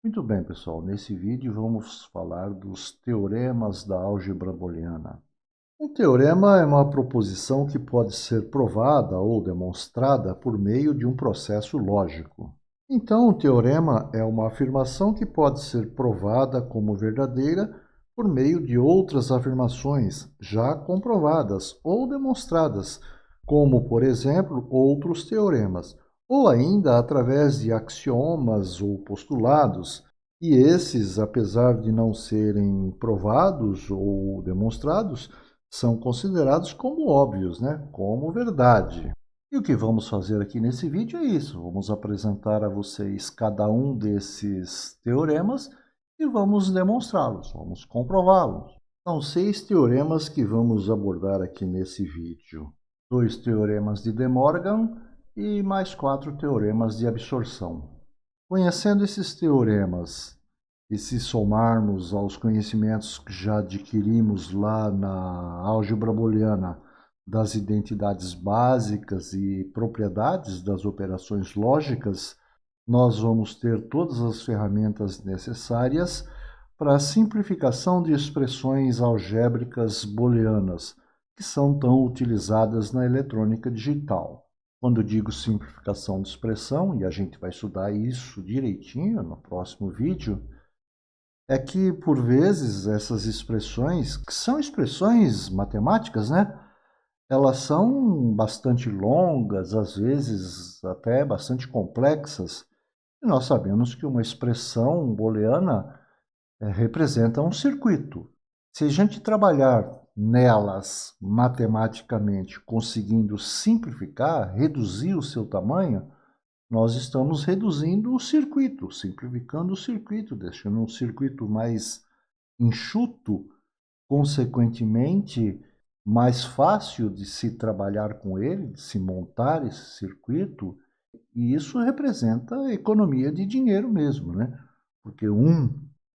Muito bem, pessoal. Nesse vídeo vamos falar dos teoremas da álgebra booleana. Um teorema é uma proposição que pode ser provada ou demonstrada por meio de um processo lógico. Então, um teorema é uma afirmação que pode ser provada como verdadeira por meio de outras afirmações já comprovadas ou demonstradas, como, por exemplo, outros teoremas, ou ainda através de axiomas ou postulados. E esses, apesar de não serem provados ou demonstrados, são considerados como óbvios, né? Como verdade. E o que vamos fazer aqui nesse vídeo é isso. Vamos apresentar a vocês cada um desses teoremas e vamos demonstrá-los, vamos comprová-los. São 6 teoremas que vamos abordar aqui nesse vídeo. 2 teoremas de De Morgan e mais 4 teoremas de absorção. Conhecendo esses teoremas e se somarmos aos conhecimentos que já adquirimos lá na álgebra booleana das identidades básicas e propriedades das operações lógicas, nós vamos ter todas as ferramentas necessárias para a simplificação de expressões algébricas booleanas, que são tão utilizadas na eletrônica digital. Quando digo simplificação de expressão, e a gente vai estudar isso direitinho no próximo vídeo, é que, por vezes, essas expressões, que são expressões matemáticas, né? Elas são bastante longas, às vezes até bastante complexas. E nós sabemos que uma expressão booleana representa um circuito. Se a gente trabalhar nelas matematicamente, conseguindo simplificar, reduzir o seu tamanho, nós estamos reduzindo o circuito, simplificando o circuito, deixando um circuito mais enxuto, consequentemente mais fácil de se trabalhar com ele, de se montar esse circuito, e isso representa economia de dinheiro mesmo, né? Porque um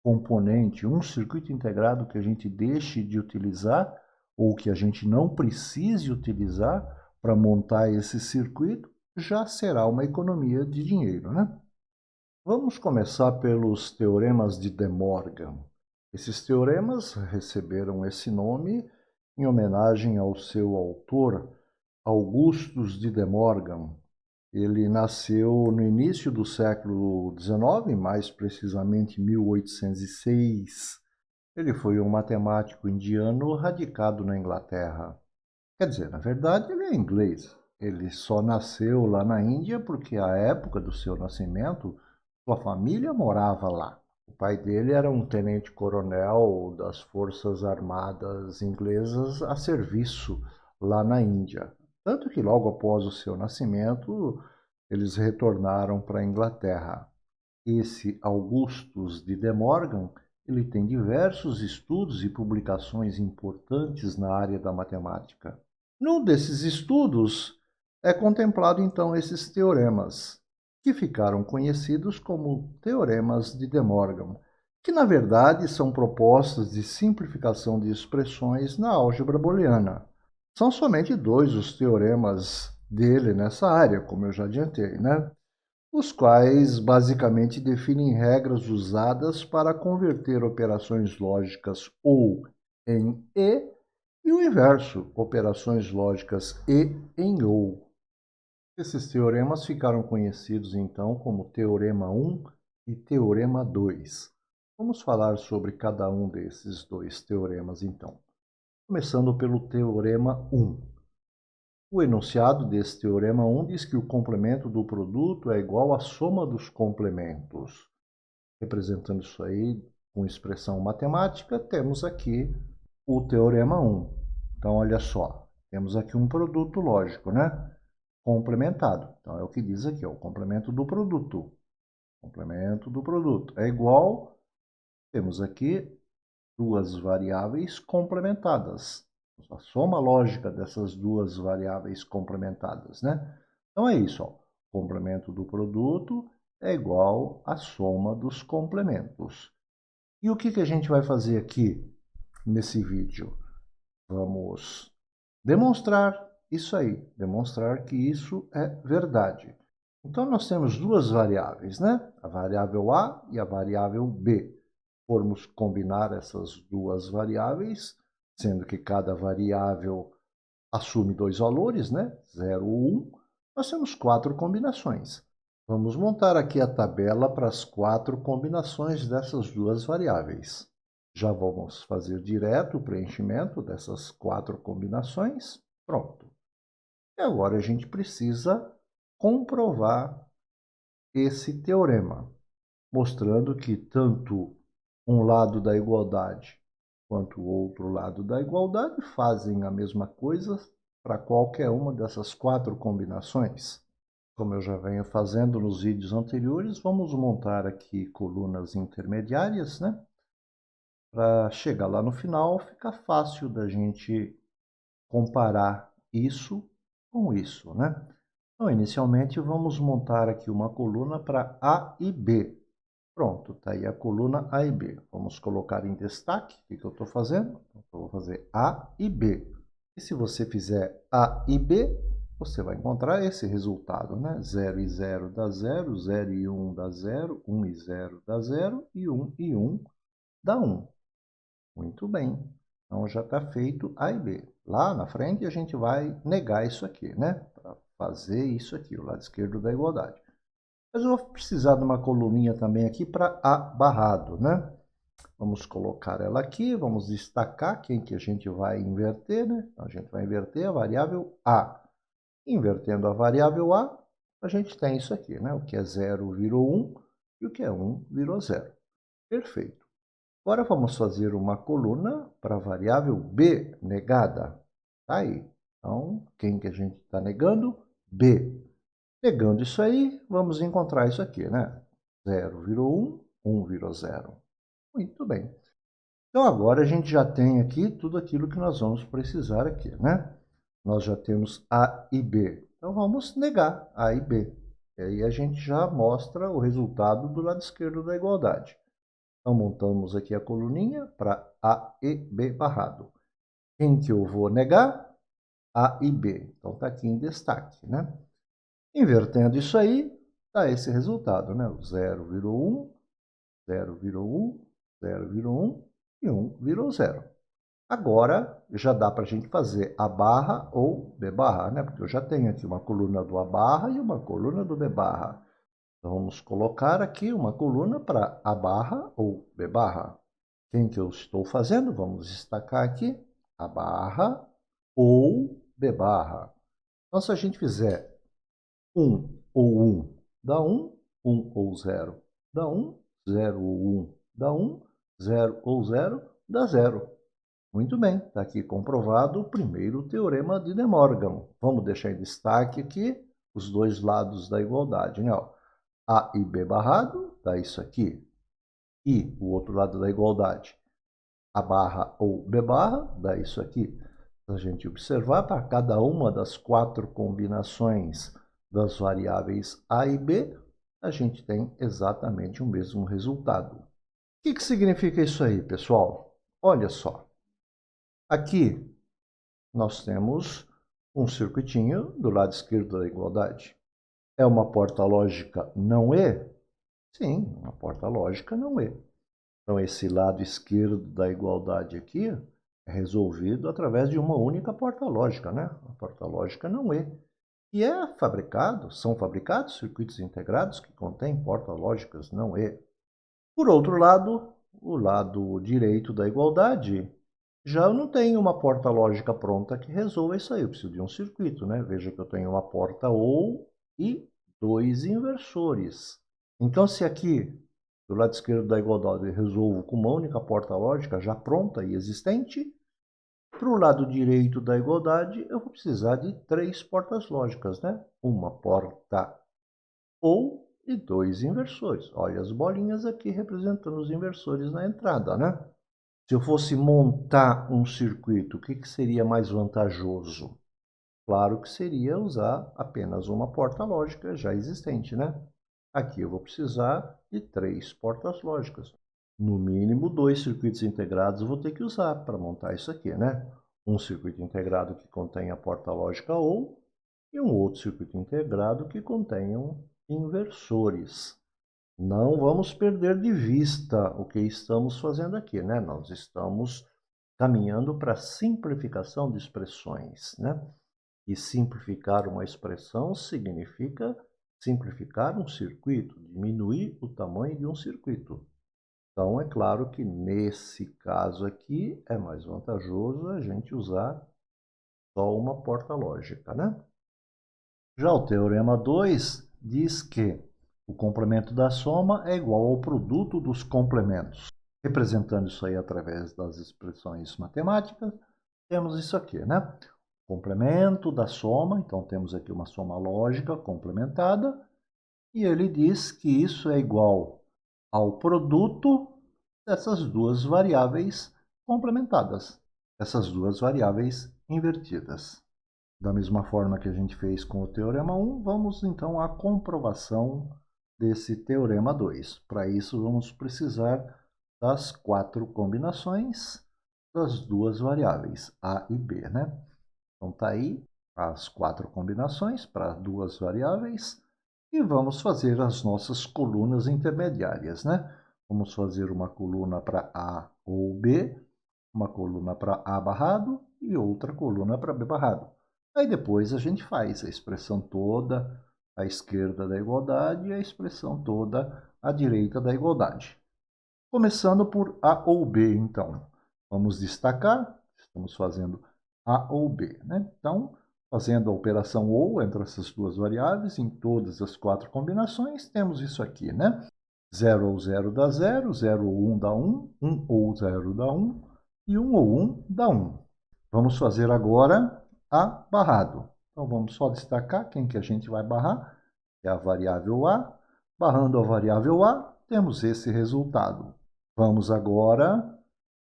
componente, um circuito integrado que a gente deixe de utilizar ou que a gente não precise utilizar para montar esse circuito, já será uma economia de dinheiro, né? Vamos começar pelos teoremas de De Morgan. Esses teoremas receberam esse nome em homenagem ao seu autor, Augustus de Morgan. Ele nasceu no início do século XIX, mais precisamente em 1806. Ele foi um matemático indiano radicado na Inglaterra. Quer dizer, na verdade, ele é inglês. Ele só nasceu lá na Índia porque, à época do seu nascimento, sua família morava lá. O pai dele era um tenente-coronel das Forças Armadas inglesas a serviço lá na Índia. Tanto que, logo após o seu nascimento, eles retornaram para a Inglaterra. Esse Augustus de Morgan, ele tem diversos estudos e publicações importantes na área da matemática. Num desses estudos é contemplado então esses teoremas, que ficaram conhecidos como teoremas de De Morgan, que na verdade são propostas de simplificação de expressões na álgebra booleana. São somente 2 os teoremas dele nessa área, como eu já adiantei, né? Os quais basicamente definem regras usadas para converter operações lógicas ou em e o inverso, operações lógicas e em ou. Esses teoremas ficaram conhecidos então como Teorema 1 e Teorema 2. Vamos falar sobre cada um desses 2 teoremas então. Começando pelo Teorema 1. O enunciado desse Teorema 1 diz que o complemento do produto é igual à soma dos complementos. Representando isso aí com expressão matemática, temos aqui o Teorema 1. Então, olha só, temos aqui um produto lógico, né? Complementado. Então, é o que diz aqui, ó, o complemento do produto. Complemento do produto é igual, temos aqui duas variáveis complementadas. A soma lógica dessas duas variáveis complementadas, né? Então, é isso, ó. O complemento do produto é igual à soma dos complementos. E o que a gente vai fazer aqui nesse vídeo? Vamos demonstrar isso aí, demonstrar que isso é verdade. Então, nós temos duas variáveis, né? A variável A e a variável B. Formos combinar essas duas variáveis, sendo que cada variável assume dois valores, né? 0 ou 1, nós temos 4 combinações. Vamos montar aqui a tabela para as 4 combinações dessas duas variáveis. Já vamos fazer direto o preenchimento dessas 4 combinações. Pronto. E agora a gente precisa comprovar esse teorema, mostrando que tanto um lado da igualdade quanto o outro lado da igualdade fazem a mesma coisa para qualquer uma dessas 4 combinações. Como eu já venho fazendo nos vídeos anteriores, vamos montar aqui colunas intermediárias, né? Para chegar lá no final, fica fácil da gente comparar isso com isso, né? Então, inicialmente, vamos montar aqui uma coluna para A e B. Pronto, está aí a coluna A e B. Vamos colocar em destaque. O que eu estou fazendo? Eu vou fazer A e B. E se você fizer A e B, você vai encontrar esse resultado, né? 0 e 0 dá 0, 0 e 1 dá 0, 1 e 0 dá 0 e 1 e 1 dá 1. Muito bem. Então já está feito A e B. Lá na frente a gente vai negar isso aqui, né? Para fazer isso aqui, o lado esquerdo da igualdade. Mas eu vou precisar de uma coluninha também aqui para A barrado, né? Vamos colocar ela aqui, vamos destacar quem que a gente vai inverter, né? A gente vai inverter a variável A. Invertendo a variável A, a gente tem isso aqui, né? O que é 0 virou 1 e o que é 1 virou 0. Perfeito. Agora vamos fazer uma coluna para a variável B negada. Tá aí. Então, quem que a gente está negando? B. Negando isso aí, vamos encontrar isso aqui, né? 0 virou 1, 1 virou 0. Muito bem. Então, agora a gente já tem aqui tudo aquilo que nós vamos precisar aqui, né? Nós já temos A e B. Então, vamos negar A e B. E aí a gente já mostra o resultado do lado esquerdo da igualdade. Então, montamos aqui a coluninha para A e B barrado. Quem que eu vou negar? A e B. Então, está aqui em destaque, né? Invertendo isso aí, dá esse resultado, né? O 0 virou 1, 0 virou 1, 0 virou 1 e 1 virou 0. Agora, já dá para a gente fazer A barra ou B barra, né? Porque eu já tenho aqui uma coluna do A barra e uma coluna do B barra. Então, vamos colocar aqui uma coluna para A barra ou B barra. Quem que eu estou fazendo? Vamos destacar aqui A barra ou B barra. Então, se a gente fizer 1 ou 1 dá 1, 1 ou 0 dá 1, 0 ou 1 dá 1, 0 ou 0 dá 0. Muito bem, está aqui comprovado o primeiro teorema de De Morgan. Vamos deixar em destaque aqui os dois lados da igualdade, né? A e B barrado dá isso aqui. E o outro lado da igualdade, A barra ou B barra, dá isso aqui. Se a gente observar, para cada uma das 4 combinações das variáveis A e B, a gente tem exatamente o mesmo resultado. O que significa isso aí, pessoal? Olha só. Aqui nós temos um circuitinho do lado esquerdo da igualdade. É uma porta lógica não E? Sim, uma porta lógica não E. Então, esse lado esquerdo da igualdade aqui é resolvido através de uma única porta lógica, né? A porta lógica não E. E são fabricados circuitos integrados que contêm portas lógicas não E. Por outro lado, o lado direito da igualdade, já eu não tenho uma porta lógica pronta que resolva isso aí. Eu preciso de um circuito, né? Veja que eu tenho uma porta OU e 2 inversores. Então, se aqui, do lado esquerdo da igualdade, eu resolvo com uma única porta lógica já pronta e existente, para o lado direito da igualdade, eu vou precisar de 3 portas lógicas, né? Uma porta OU e 2 inversores. Olha as bolinhas aqui representando os inversores na entrada, né? Se eu fosse montar um circuito, o que seria mais vantajoso? Claro que seria usar apenas uma porta lógica já existente, né? Aqui eu vou precisar de 3 portas lógicas. No mínimo 2 circuitos integrados eu vou ter que usar para montar isso aqui, né? Um circuito integrado que contém a porta lógica OU e um outro circuito integrado que contém inversores. Não vamos perder de vista o que estamos fazendo aqui, né? Nós estamos caminhando para a simplificação de expressões, né? E simplificar uma expressão significa simplificar um circuito, diminuir o tamanho de um circuito. Então, é claro que nesse caso aqui é mais vantajoso a gente usar só uma porta lógica, né? Já o teorema 2 diz que o complemento da soma é igual ao produto dos complementos. Representando isso aí através das expressões matemáticas, temos isso aqui, né? Complemento da soma, então temos aqui uma soma lógica complementada, e ele diz que isso é igual ao produto dessas duas variáveis complementadas, essas duas variáveis invertidas. Da mesma forma que a gente fez com o teorema 1, vamos então à comprovação desse teorema 2. Para isso, vamos precisar das 4 combinações das duas variáveis, a e b, né? Então, está aí as 4 combinações para duas variáveis e vamos fazer as nossas colunas intermediárias, né? Vamos fazer uma coluna para A ou B, uma coluna para A barrado e outra coluna para B barrado. Aí depois a gente faz a expressão toda à esquerda da igualdade e a expressão toda à direita da igualdade. Começando por A ou B, então. Vamos destacar, estamos fazendo A ou B, né? Então, fazendo a operação OU entre essas duas variáveis, em todas as 4 combinações, temos isso aqui, né? 0 ou 0 dá 0, 0 ou 1 dá 1, 1 ou 0 dá 1, e 1 ou 1 dá 1. Vamos fazer agora A barrado. Então, vamos só destacar quem que a gente vai barrar, que é a variável A. Barrando a variável A, temos esse resultado. Vamos agora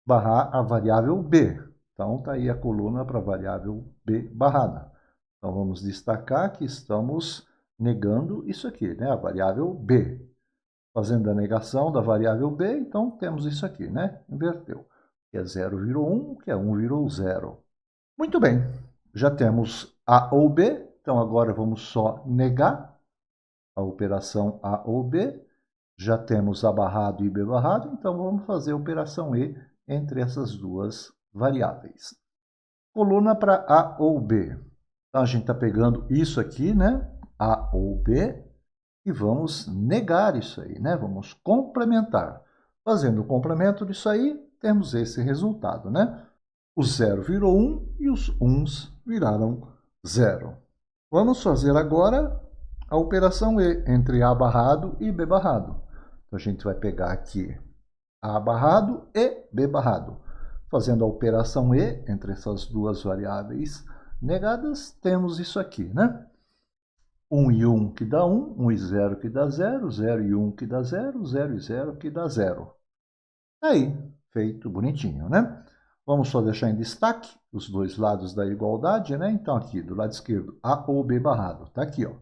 barrar a variável B. Então, está aí a coluna para a variável B barrada. Então, vamos destacar que estamos negando isso aqui, né? A variável B. Fazendo a negação da variável B, então temos isso aqui, né? Inverteu. Que é 0 virou 1, que é 1 virou 0. Muito bem, já temos A ou B, então agora vamos só negar a operação A ou B. Já temos A barrado e B barrado, então vamos fazer a operação E entre essas duas variáveis. Coluna para A ou B. Então a gente está pegando isso aqui, né? A ou B, e vamos negar isso aí, né? Vamos complementar. Fazendo o complemento disso aí, temos esse resultado, né? O 0 virou 1 e os 1s viraram 0. Vamos fazer agora a operação E entre A barrado e B barrado. Então, a gente vai pegar aqui A barrado e B barrado. Fazendo a operação E entre essas duas variáveis negadas, temos isso aqui, né? 1 e 1 que dá 1, 1 e 0 que dá 0, 0 e 1 que dá 0, 0 e 0 que dá 0. Aí, feito bonitinho, né? Vamos só deixar em destaque os dois lados da igualdade, né? Então, aqui do lado esquerdo, A ou B barrado. Tá aqui, ó.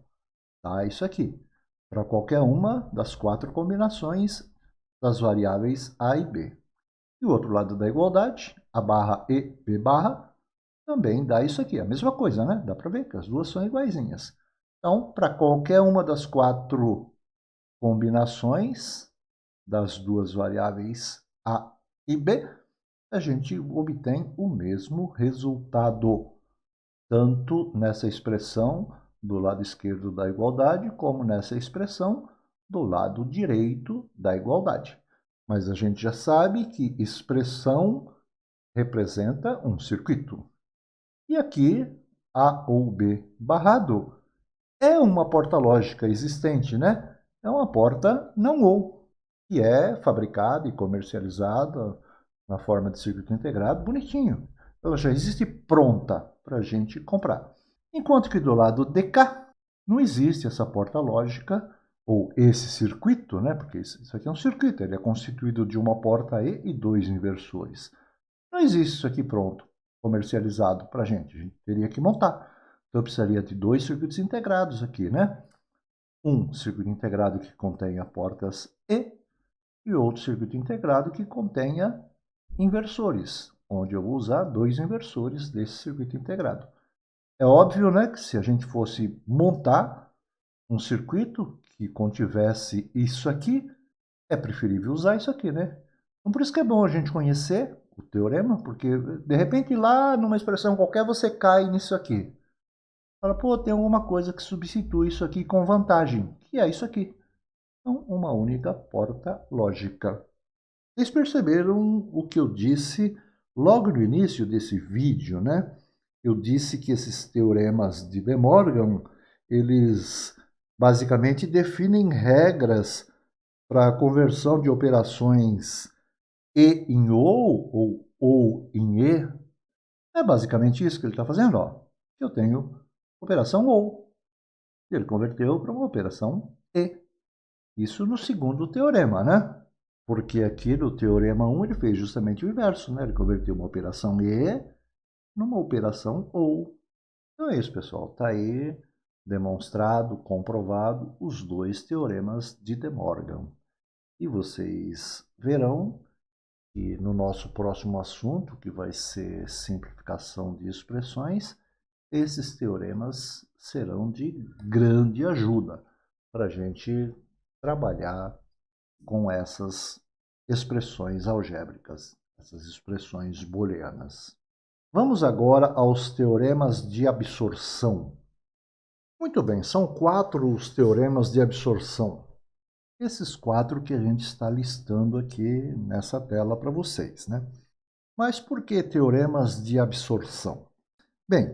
Tá isso aqui. Para qualquer uma das 4 combinações das variáveis A e B. E o outro lado da igualdade, A barra e B barra, também dá isso aqui. A mesma coisa, né? Dá para ver que as duas são iguaizinhas. Então, para qualquer uma das 4 combinações das duas variáveis A e B, a gente obtém o mesmo resultado, tanto nessa expressão do lado esquerdo da igualdade, como nessa expressão do lado direito da igualdade. Mas a gente já sabe que expressão representa um circuito. E aqui, A ou B barrado é uma porta lógica existente, né? É uma porta não ou, que é fabricada e comercializada na forma de circuito integrado, bonitinho. Ela já existe pronta para a gente comprar. Enquanto que do lado de cá, não existe essa porta lógica, ou esse circuito, né? Porque isso aqui é um circuito, ele é constituído de uma porta E e 2 inversores. Não existe isso aqui pronto, comercializado para a gente teria que montar. Então, eu precisaria de 2 circuitos integrados aqui, né? Um circuito integrado que contenha portas e outro circuito integrado que contenha inversores, onde eu vou usar 2 inversores desse circuito integrado. É óbvio, né, que se a gente fosse montar um circuito que contivesse isso aqui, é preferível usar isso aqui, né? Então, por isso que é bom a gente conhecer o teorema, porque de repente lá numa expressão qualquer você cai nisso aqui. Fala, pô, tem alguma coisa que substitui isso aqui com vantagem, que é isso aqui. Então, uma única porta lógica. Vocês perceberam o que eu disse logo no início desse vídeo, né? Eu disse que esses teoremas de De Morgan, eles basicamente definem regras para a conversão de operações E em ou em E. É basicamente isso que ele está fazendo, ó. Eu tenho operação ou. Ele converteu para uma operação E. Isso no segundo teorema, né? Porque aqui no teorema 1 ele fez justamente o inverso, né? Ele converteu uma operação E numa operação OU. Então é isso, pessoal. Está aí demonstrado, comprovado os dois teoremas de De Morgan. E vocês verão que no nosso próximo assunto, que vai ser simplificação de expressões, esses teoremas serão de grande ajuda para a gente trabalhar com essas expressões algébricas, essas expressões booleanas. Vamos agora aos teoremas de absorção. Muito bem, são 4 os teoremas de absorção. Esses 4 que a gente está listando aqui nessa tela para vocês, né? Mas por que teoremas de absorção? Bem,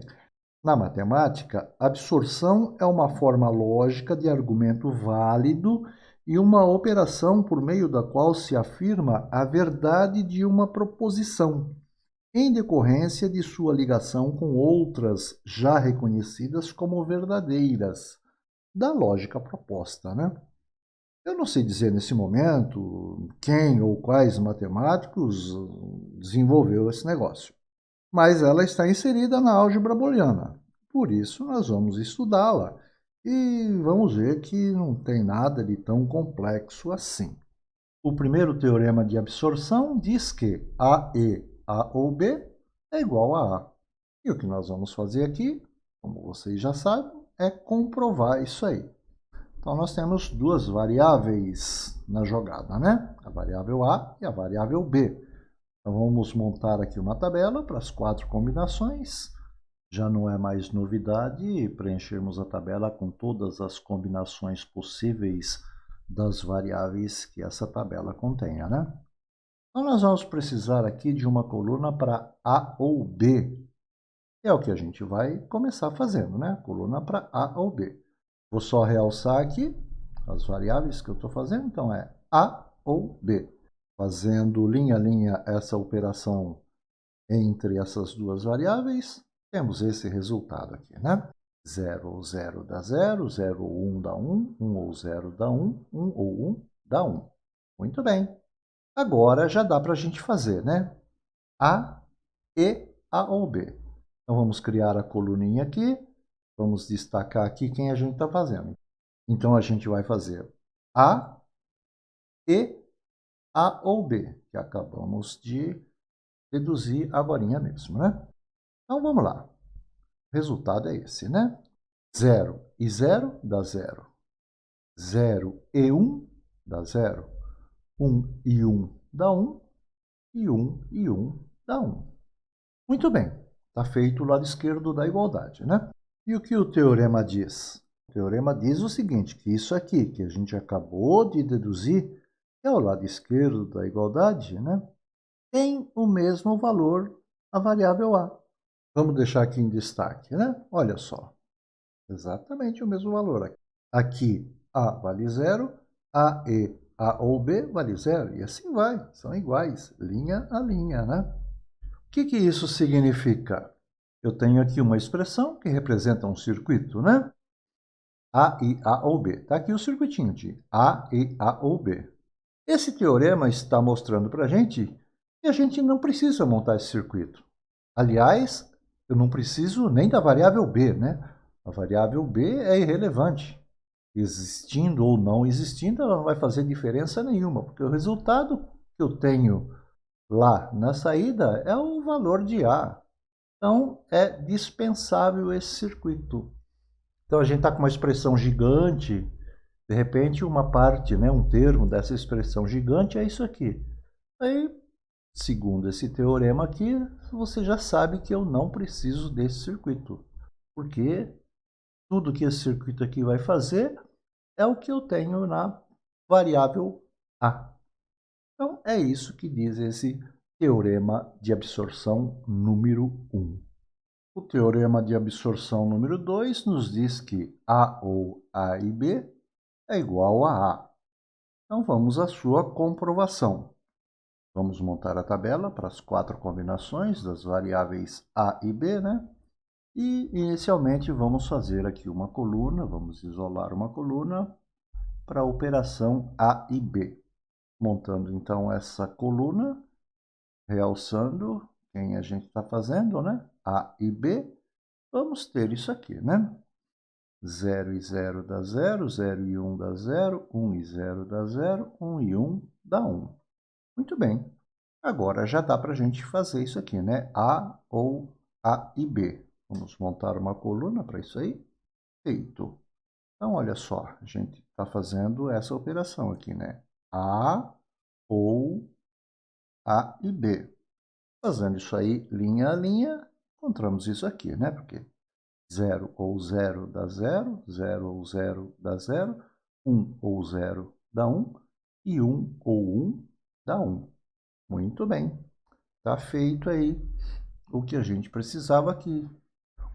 na matemática, absorção é uma forma lógica de argumento válido e uma operação por meio da qual se afirma a verdade de uma proposição, em decorrência de sua ligação com outras já reconhecidas como verdadeiras, da lógica proposta, né? Eu não sei dizer nesse momento quem ou quais matemáticos desenvolveu esse negócio, mas ela está inserida na álgebra booleana. Por isso, nós vamos estudá-la e vamos ver que não tem nada de tão complexo assim. O primeiro teorema de absorção diz que AE, A ou B é igual a A. E o que nós vamos fazer aqui, como vocês já sabem, é comprovar isso aí. Então, nós temos duas variáveis na jogada, né? A variável A e a variável B. Então, vamos montar aqui uma tabela para as 4 combinações. Já não é mais novidade preenchermos a tabela com todas as combinações possíveis das variáveis que essa tabela contenha, né? Então, nós vamos precisar aqui de uma coluna para A ou B. É o que a gente vai começar fazendo, né? Coluna para A ou B. Vou só realçar aqui as variáveis que eu estou fazendo. Então, é A ou B. Fazendo linha a linha essa operação entre essas duas variáveis, temos esse resultado aqui, né? 0 ou 0 dá 0, 0 ou 1 dá 1, 1 ou 0 dá 1, 1 ou 1 dá 1. Muito bem. Agora já dá para a gente fazer, né? A e A ou B. Então, vamos criar a coluninha aqui. Vamos destacar aqui quem a gente está fazendo. Então, a gente vai fazer A e A ou B, que acabamos de deduzir agorinha mesmo, né? Então, vamos lá. O resultado é esse, né? 0 e 0 dá 0. 0 e 1 dá 0. 1 e 1 dá 1. E 1 e 1 dá 1. Muito bem. Está feito o lado esquerdo da igualdade, né? E o que o teorema diz? O teorema diz o seguinte, que isso aqui, que a gente acabou de deduzir, que é o lado esquerdo da igualdade, né? Tem o mesmo valor a variável A. Vamos deixar aqui em destaque, né? Olha só. Exatamente o mesmo valor. Aqui A vale 0, A e A ou B vale 0. E assim vai, são iguais, linha a linha, né? O que isso significa? Eu tenho aqui uma expressão que representa um circuito, né? A e A ou B. Está aqui o circuitinho de A e A ou B. Esse teorema está mostrando para a gente que a gente não precisa montar esse circuito. Aliás, eu não preciso nem da variável B, né? A variável B é irrelevante. Existindo ou não existindo, ela não vai fazer diferença nenhuma, porque o resultado que eu tenho lá na saída é o valor de A. Então, é dispensável esse circuito. Então a gente está com uma expressão gigante, de repente uma parte, né, um termo dessa expressão gigante é isso aqui. Aí, segundo esse teorema aqui, você já sabe que eu não preciso desse circuito, porque tudo que esse circuito aqui vai fazer é o que eu tenho na variável A. Então, é isso que diz esse teorema de absorção número 1. O teorema de absorção número 2 nos diz que A ou A e B é igual a A. Então, vamos à sua comprovação. Vamos montar a tabela para as 4 combinações das variáveis A e B, né? E, inicialmente, vamos fazer aqui uma coluna, vamos isolar uma coluna para a operação A e B. Montando, então, essa coluna, realçando quem a gente está fazendo, né? A e B, vamos ter isso aqui, né? 0 e 0 dá 0, 0 e 1 dá 0, 1 e 0 dá 0, 1 e 1 dá 1. Muito bem. Agora já dá para a gente fazer isso aqui, né? A ou A e B. Vamos montar uma coluna para isso aí. Feito. Então, olha só, a gente está fazendo essa operação aqui, né? A ou A e B. Fazendo isso aí linha a linha, encontramos isso aqui, né? Porque 0 ou 0 dá 0, 0 ou 0 dá 0, 1 ou 0 dá 1 e 1 ou 1 dá 1. Muito bem. Está feito aí o que a gente precisava aqui.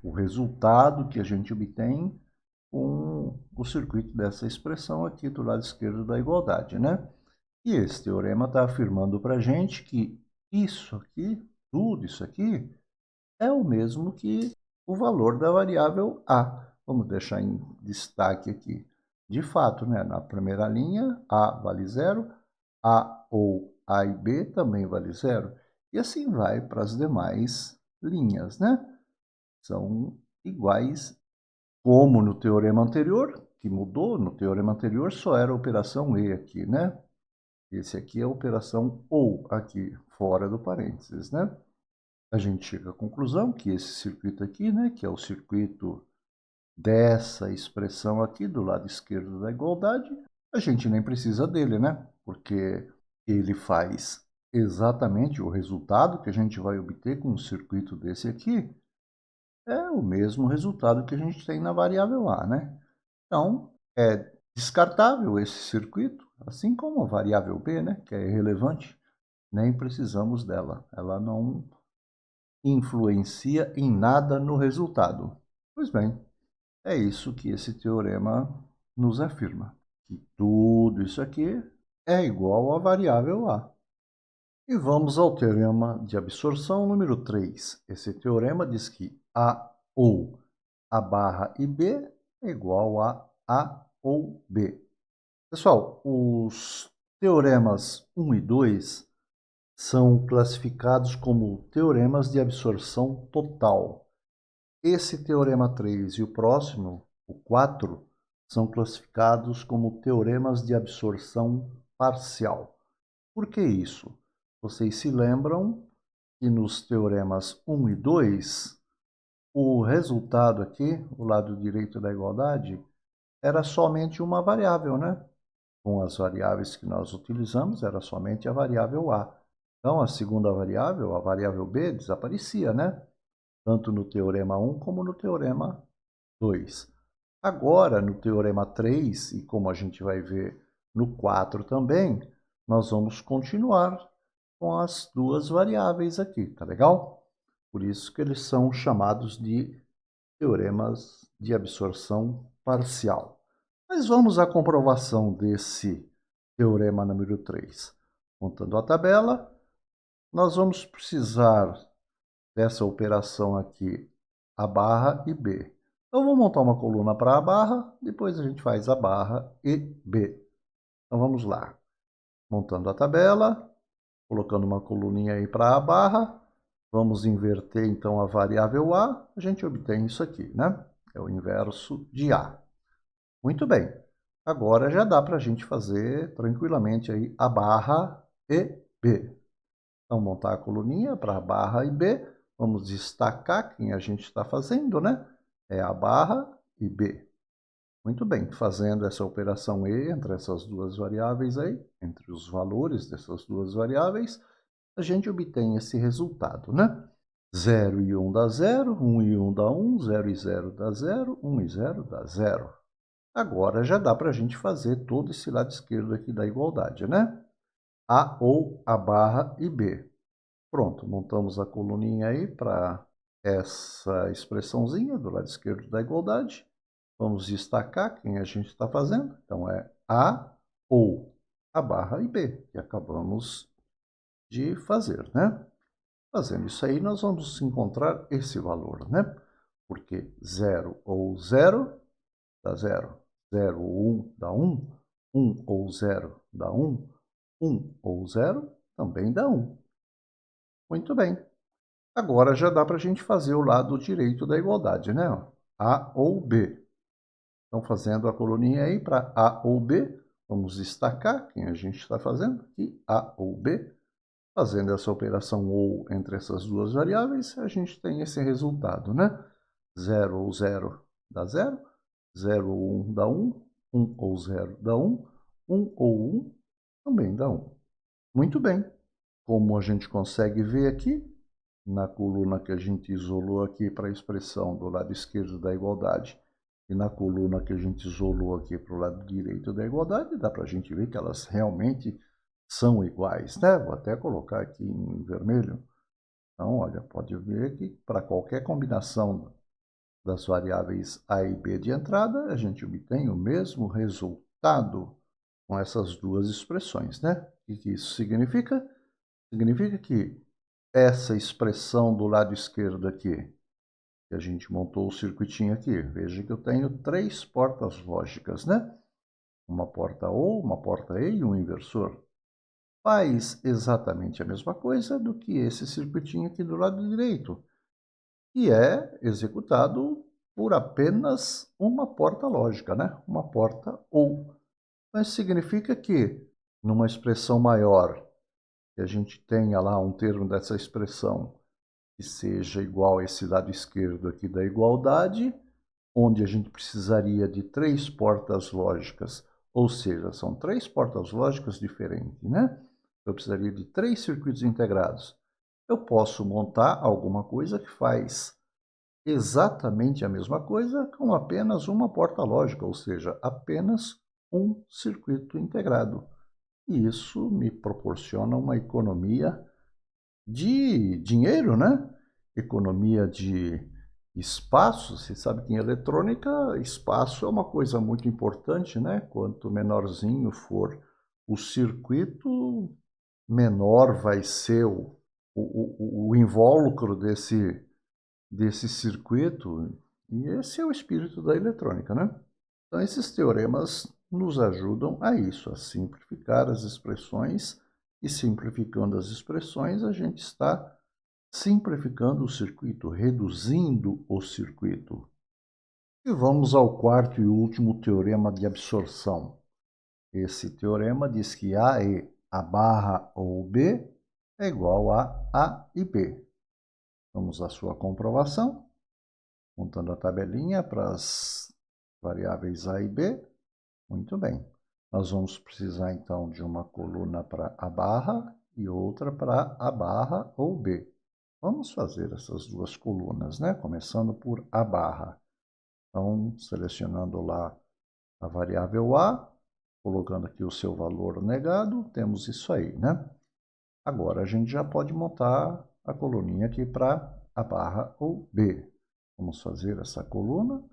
O resultado que a gente obtém com o circuito dessa expressão aqui do lado esquerdo da igualdade, né? E esse teorema está afirmando para a gente que isso aqui, tudo isso aqui, é o mesmo que o valor da variável A. Vamos deixar em destaque aqui. De fato, né, na primeira linha, A vale 0, A ou A e B também vale 0. E assim vai para as demais linhas, né? São iguais, como no teorema anterior, que mudou. No teorema anterior só era a operação E aqui, né? Esse aqui é a operação OU aqui, fora do parênteses, né? A gente chega à conclusão que esse circuito aqui, né, que é o circuito dessa expressão aqui do lado esquerdo da igualdade, a gente nem precisa dele, né? Porque ele faz exatamente o resultado que a gente vai obter com um circuito desse aqui, é o mesmo resultado que a gente tem na variável A, né? Então, é descartável esse circuito, assim como a variável B, né, que é irrelevante, nem precisamos dela. Ela não influencia em nada no resultado. Pois bem, é isso que esse teorema nos afirma, que tudo isso aqui é igual à variável A. E vamos ao teorema de absorção número 3. Esse teorema diz que A ou A barra e B é igual a ou B. Pessoal, os teoremas 1 e 2 são classificados como teoremas de absorção total. Esse teorema 3 e o próximo, o 4, são classificados como teoremas de absorção parcial. Por que isso? Vocês se lembram que nos teoremas 1 e 2, o resultado aqui, o lado direito da igualdade, era somente uma variável, né? Com as variáveis que nós utilizamos, era somente a variável A. Então, a segunda variável, a variável B, desaparecia, né? Tanto no teorema 1 como no teorema 2. Agora, no teorema 3, e como a gente vai ver no 4 também, nós vamos continuar com as duas variáveis aqui, tá legal? Por isso que eles são chamados de teoremas de absorção parcial. Mas vamos à comprovação desse teorema número 3. Montando a tabela, nós vamos precisar dessa operação aqui, A barra e B. Então, vou montar uma coluna para A barra, depois a gente faz A barra e B. Então, vamos lá. Montando a tabela, colocando uma coluninha aí para A barra, vamos inverter então a variável A, a gente obtém isso aqui, né? É o inverso de A. Muito bem. Agora já dá para a gente fazer tranquilamente aí A barra e B. Então, montar a coluninha para A barra e B. Vamos destacar quem a gente está fazendo, né? É A barra e B. Muito bem, fazendo essa operação E entre essas duas variáveis aí, entre os valores dessas duas variáveis, a gente obtém esse resultado, né? 0 e 1 dá 0, 1 e 1 dá 1, 0 e 0 dá 0, 1 e 0 dá 0. Agora já dá para a gente fazer todo esse lado esquerdo aqui da igualdade, né? A ou A barra e B. Pronto, montamos a coluninha aí para essa expressãozinha do lado esquerdo da igualdade. Vamos destacar quem a gente está fazendo. Então, é A ou A barra e B, que acabamos de fazer, né? Fazendo isso aí, nós vamos encontrar esse valor, né? Porque 0 ou 0 dá 0. 0 ou 1 dá 1. 1 ou 0 dá 1. 1 ou 0 também dá 1. Muito bem. Agora já dá para a gente fazer o lado direito da igualdade, né? A ou B. Então, fazendo a coluninha aí para A ou B, vamos destacar quem a gente está fazendo aqui, A ou B. Fazendo essa operação ou entre essas duas variáveis, a gente tem esse resultado, né? 0 ou 0 dá 0, 0 ou 1 dá 1, 1 ou 0 dá 1, 1 ou 1 também dá 1. Muito bem. Como a gente consegue ver aqui, na coluna que a gente isolou aqui para a expressão do lado esquerdo da igualdade e na coluna que a gente isolou aqui para o lado direito da igualdade, dá para a gente ver que elas realmente são iguais, né? Vou até colocar aqui em vermelho. Então, olha, pode ver que para qualquer combinação das variáveis A e B de entrada, a gente obtém o mesmo resultado com essas duas expressões, né? O que isso significa? Significa que essa expressão do lado esquerdo aqui, que a gente montou o circuitinho aqui, veja que eu tenho três portas lógicas, né? Uma porta OU, uma porta E e um inversor. Faz exatamente a mesma coisa do que esse circuitinho aqui do lado direito, que é executado por apenas uma porta lógica, né? Uma porta OU. Mas significa que, numa expressão maior, que a gente tenha lá um termo dessa expressão que seja igual a esse lado esquerdo aqui da igualdade, onde a gente precisaria de três portas lógicas, ou seja, são três portas lógicas diferentes, né? Eu precisaria de três circuitos integrados. Eu posso montar alguma coisa que faz exatamente a mesma coisa com apenas uma porta lógica, ou seja, apenas um circuito integrado. E isso me proporciona uma economia de dinheiro, né? Economia de espaço. Você sabe que em eletrônica, espaço é uma coisa muito importante, né? Quanto menorzinho for o circuito, menor vai ser o invólucro desse circuito. E esse é o espírito da eletrônica, né? Então, esses teoremas nos ajudam a isso, a simplificar as expressões, e simplificando as expressões, a gente está simplificando o circuito, reduzindo o circuito. E vamos ao quarto e último teorema de absorção. Esse teorema diz que A e A barra ou B é igual a A e B. Vamos à sua comprovação, montando a tabelinha para as variáveis A e B. Muito bem. Nós vamos precisar, então, de uma coluna para A barra e outra para A barra ou B. Vamos fazer essas duas colunas, né? Começando por A barra. Então, selecionando lá a variável A, colocando aqui o seu valor negado, temos isso aí, né? Agora, a gente já pode montar a coluninha aqui para A barra ou B. Vamos fazer essa coluna.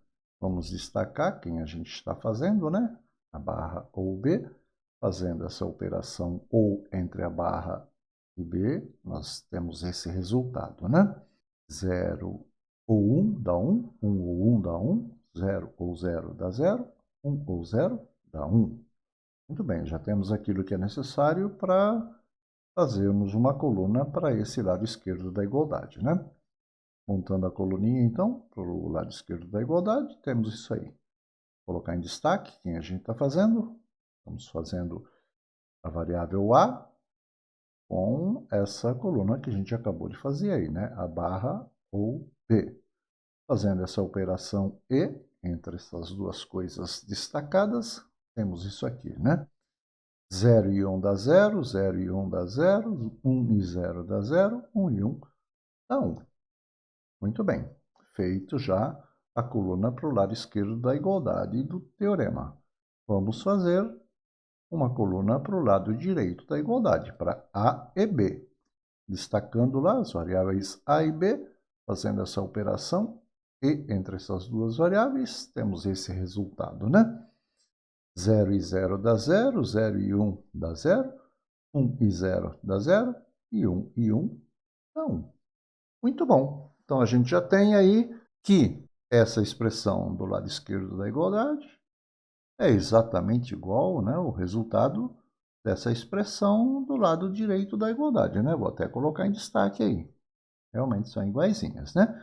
Vamos destacar quem a gente está fazendo, né? A barra ou B. Fazendo essa operação ou entre a barra e B, nós temos esse resultado, né? 0 ou 1 dá 1, 1 ou 1 dá 1, 0 ou 0 dá 0, 1 ou 0 dá 1. Muito bem, já temos aquilo que é necessário para fazermos uma coluna para esse lado esquerdo da igualdade, né? Montando a coluninha, então, para o lado esquerdo da igualdade, temos isso aí. Colocar em destaque quem a gente está fazendo. Estamos fazendo a variável A com essa coluna que a gente acabou de fazer aí, né? A barra ou B. Fazendo essa operação E entre essas duas coisas destacadas, temos isso aqui, né? 0 e 1 dá 0, 0 e 1 dá 0, 1 e 0 dá 0, 1 e 1 dá 1. Muito bem, feito já a coluna para o lado esquerdo da igualdade do teorema. Vamos fazer uma coluna para o lado direito da igualdade, para A e B. Destacando lá as variáveis A e B, fazendo essa operação, e entre essas duas variáveis temos esse resultado, né? 0 e 0 dá 0, 0 e 1 dá 0, 1 e 0 dá 0, e 1 e 1 dá 1. Muito bom. Então, a gente já tem aí que essa expressão do lado esquerdo da igualdade é exatamente igual, né, o resultado dessa expressão do lado direito da igualdade, né? Vou até colocar em destaque aí. Realmente são iguaizinhas, né?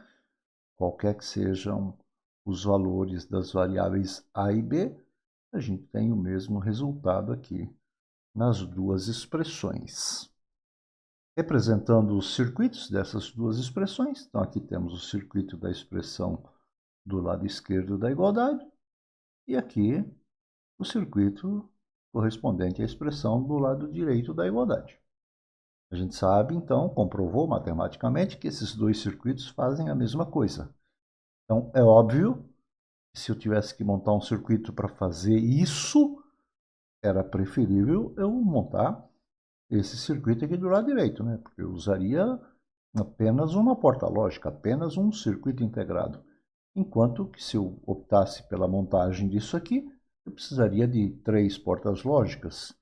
Qualquer que sejam os valores das variáveis A e B, a gente tem o mesmo resultado aqui nas duas expressões. Representando os circuitos dessas duas expressões, então aqui temos o circuito da expressão do lado esquerdo da igualdade e aqui o circuito correspondente à expressão do lado direito da igualdade. A gente sabe, então, comprovou matematicamente que esses dois circuitos fazem a mesma coisa. Então, é óbvio que se eu tivesse que montar um circuito para fazer isso, era preferível eu montar esse circuito aqui do lado direito, né? Porque eu usaria apenas uma porta lógica, apenas um circuito integrado. Enquanto que se eu optasse pela montagem disso aqui, eu precisaria de 3 portas lógicas.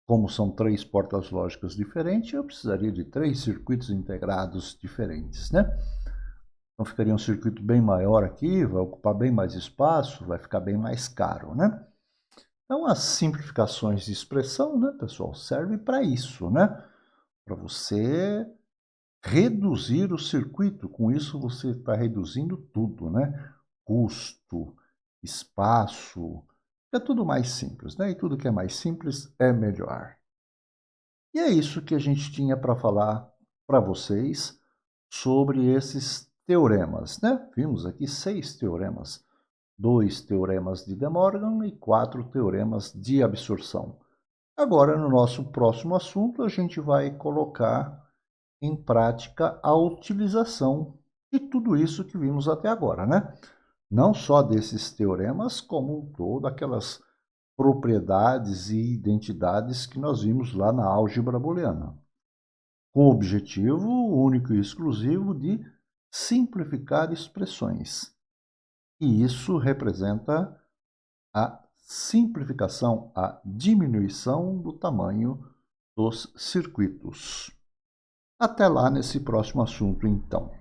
Como são 3 portas lógicas diferentes, eu precisaria de 3 circuitos integrados diferentes, né? Então ficaria um circuito bem maior aqui, vai ocupar bem mais espaço, vai ficar bem mais caro, né? Então, as simplificações de expressão, né, pessoal, servem para isso, né? Para você reduzir o circuito. Com isso, você está reduzindo tudo, né? Custo, espaço, é tudo mais simples, né? E tudo que é mais simples é melhor. E é isso que a gente tinha para falar para vocês sobre esses teoremas, né? Vimos aqui 6 teoremas. 2 teoremas de De Morgan e 4 teoremas de absorção. Agora, no nosso próximo assunto, a gente vai colocar em prática a utilização de tudo isso que vimos até agora, né? Não só desses teoremas, como todas aquelas propriedades e identidades que nós vimos lá na álgebra booleana, com o objetivo único e exclusivo de simplificar expressões. E isso representa a simplificação, a diminuição do tamanho dos circuitos. Até lá nesse próximo assunto, então.